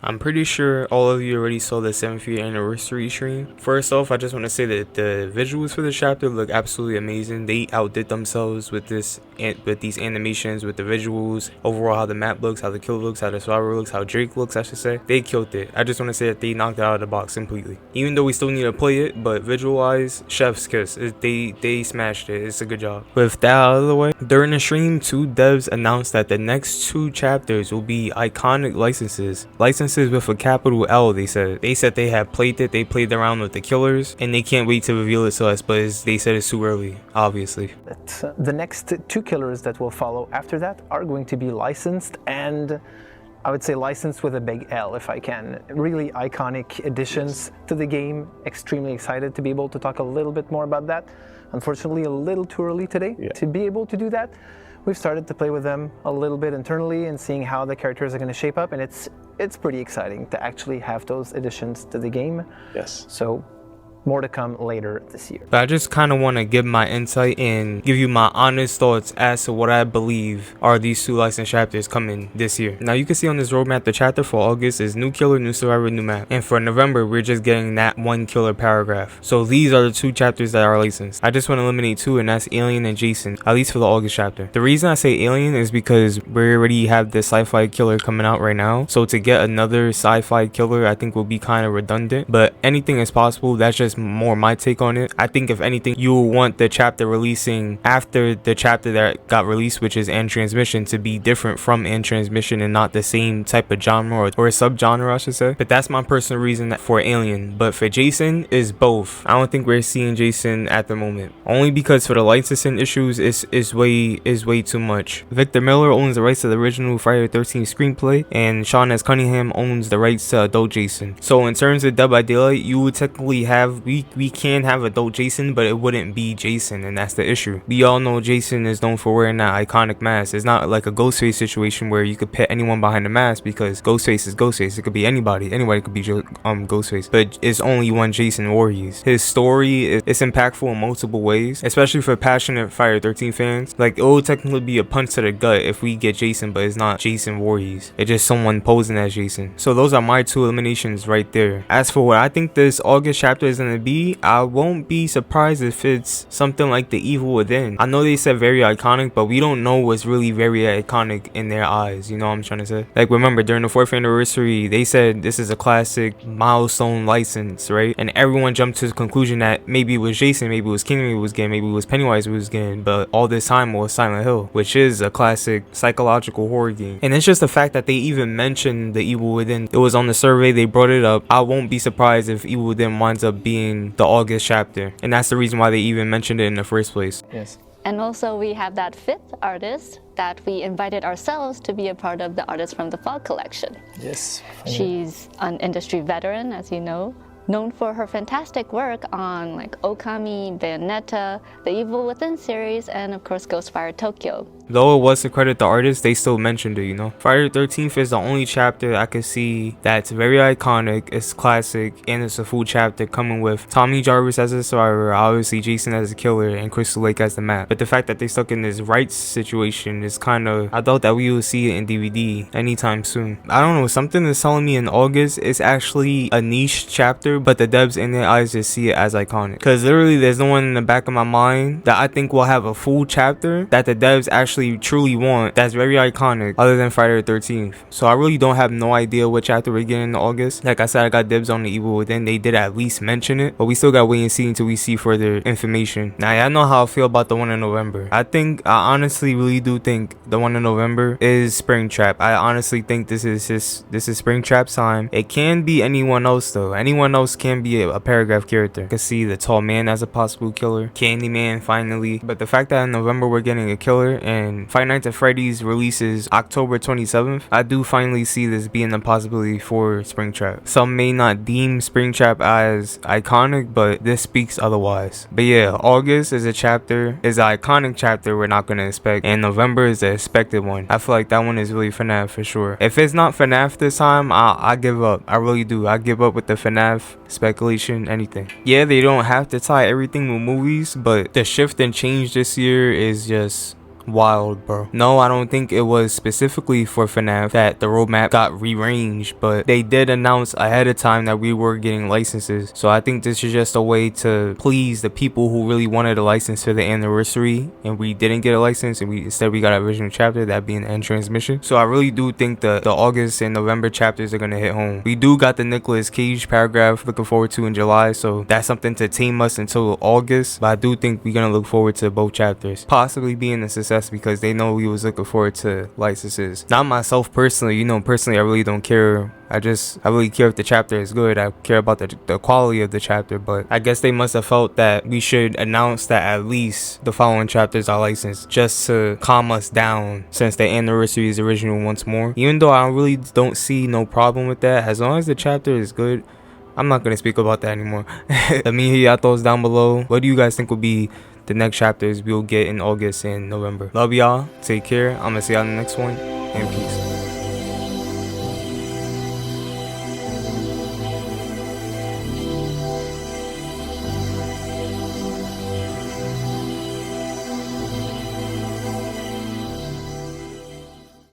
I'm pretty sure all of you already saw the 7th year anniversary stream. First off, I just want to say that the visuals for the chapter look absolutely amazing. They outdid themselves with these animations, with the visuals, overall how the map looks, how the kill looks, how the survivor looks, how Drake looks, I should say. They killed it. I just want to say that they knocked it out of the box completely. Even though we still need to play it, but visual-wise, chef's kiss. They smashed it. It's a good job. With that out of the way, during the stream, two devs announced that the next two chapters will be iconic licenses with a capital L. They said they have played it, they played around with the killers, and they can't wait to reveal it to us, but they said it's too early, obviously. The next two killers that will follow after that are going to be licensed, and I would say licensed with a big L if I can. Really iconic additions to the game. Extremely excited to be able to talk a little bit more about that. Unfortunately, a little too early today to be able to do that. We've started to play with them a little bit internally and seeing how the characters are going to shape up, and it's pretty exciting to actually have those additions to the game. Yes. So more to come later this year. But I just kind of want to give my insight and give you my honest thoughts as to what I believe are these two licensed chapters coming this year. Now you can see on this roadmap, the chapter for August is new killer, new survivor, new map. And for November, we're just getting that one killer paragraph. So these are the two chapters that are licensed. I just want to eliminate two, and that's Alien and Jason, at least for the August chapter. The reason I say Alien is because we already have the sci-fi killer coming out right now. So to get another sci-fi killer, I think will be kind of redundant. But anything is possible. That's just more my take on it. I think if anything, you will want the chapter releasing after the chapter that got released, which is End Transmission, to be different from End Transmission and not the same type of genre or subgenre, I should say. But that's my personal reason for Alien. But for Jason, is both. I don't think we're seeing Jason at the moment, only because for the licensing issues is way too much. Victor Miller owns the rights to the original Friday the 13th screenplay, and Sean S. Cunningham owns the rights to adult Jason. So in terms of Dead by Daylight, you would technically have we can have adult Jason, but it wouldn't be Jason, and that's the issue. We all know Jason is known for wearing that iconic mask. It's not like a Ghostface situation where you could pit anyone behind the mask, because Ghostface is Ghostface. It could be anybody could be Ghostface, but it's only one Jason Voorhees. His story is impactful in multiple ways, especially for passionate Friday the 13th fans. Like, it will technically be a punch to the gut if we get Jason, but it's not Jason Voorhees. It's just someone posing as Jason. So those are my two eliminations right there. As for what I think this August chapter is going to be, I won't be surprised if it's something like The Evil Within. I know they said very iconic, but we don't know what's really very iconic in their eyes. You know what I'm trying to say? Like, remember, during the 4th anniversary, they said this is a classic milestone license, right? And everyone jumped to the conclusion that maybe it was Jason, maybe it was King, maybe it was Gin, maybe it was Pennywise who was Gin, but all this time it was Silent Hill, which is a classic psychological horror game. And it's just the fact that they even mentioned The Evil Within. It was on the survey, they brought it up. I won't be surprised if Evil Within winds up being the August chapter, and that's the reason why they even mentioned it in the first place. Yes. And also we have that 5th artist that we invited ourselves to be a part of the Artists from the Fall collection. Yes. She's an industry veteran, as you know, known for her fantastic work on like Okami, Bayonetta, the Evil Within series, and of course Ghostfire Tokyo. Though it was to credit the artist, they still mentioned it, you know. Friday the 13th is the only chapter I could see that's very iconic, it's classic, and it's a full chapter coming with Tommy Jarvis as a survivor, obviously Jason as a killer, and Crystal Lake as the map. But the fact that they stuck in this rights situation is kind of, I doubt that we will see it in DVD anytime soon. I don't know, something is telling me in August it's actually a niche chapter, but the devs in their eyes just see it as iconic. Because literally there's no one in the back of my mind that I think will have a full chapter that the devs actually truly want that's very iconic other than Friday the 13th. So I really don't have no idea what chapter we're getting in August. Like I said, I got dibs on The Evil Within. They did at least mention it, but we still got to wait and see until we see further information. Now, I know how I feel about the one in November. I honestly really do think the one in November is Springtrap. I honestly think this is Springtrap's time. It can be anyone else though. Anyone else can be a paragraph character. I could see the Tall Man as a possible killer, Candyman finally, but the fact that in November we're getting a killer and Five Nights at Freddy's releases October 27th, I do finally see this being a possibility for Springtrap. Some may not deem Springtrap as iconic, but this speaks otherwise. But yeah, August is an iconic chapter we're not going to expect, and November is the expected one. I feel like that one is really FNAF for sure. If it's not FNAF this time, I give up. I really do. I give up with the FNAF speculation, anything. Yeah, they don't have to tie everything with movies, but the shift and change this year is just wild, bro. No, I don't think it was specifically for FNAF that the roadmap got rearranged, but they did announce ahead of time that we were getting licenses. So I think this is just a way to please the people who really wanted a license for the anniversary, and we didn't get a license, and instead we got an original chapter, that being the end transmission. So I really do think the August and November chapters are gonna hit home. We do got the Nicolas Cage paragraph looking forward to in July, so that's something to tame us until August. But I do think we're gonna look forward to both chapters possibly being a success, because they know we was looking forward to licenses. Not myself personally, you know, personally I really don't care. I really care if the chapter is good. I care about the quality of the chapter, but I guess they must have felt that we should announce that at least the following chapters are licensed, just to calm us down, since the anniversary is original once more. Even though I really don't see no problem with that, as long as the chapter is good. I'm not gonna speak about that anymore. Let me hear your thoughts down below. What do you guys think will be the next chapters we'll get in August and November? Love y'all. Take care. I'm gonna see y'all in the next one, and peace.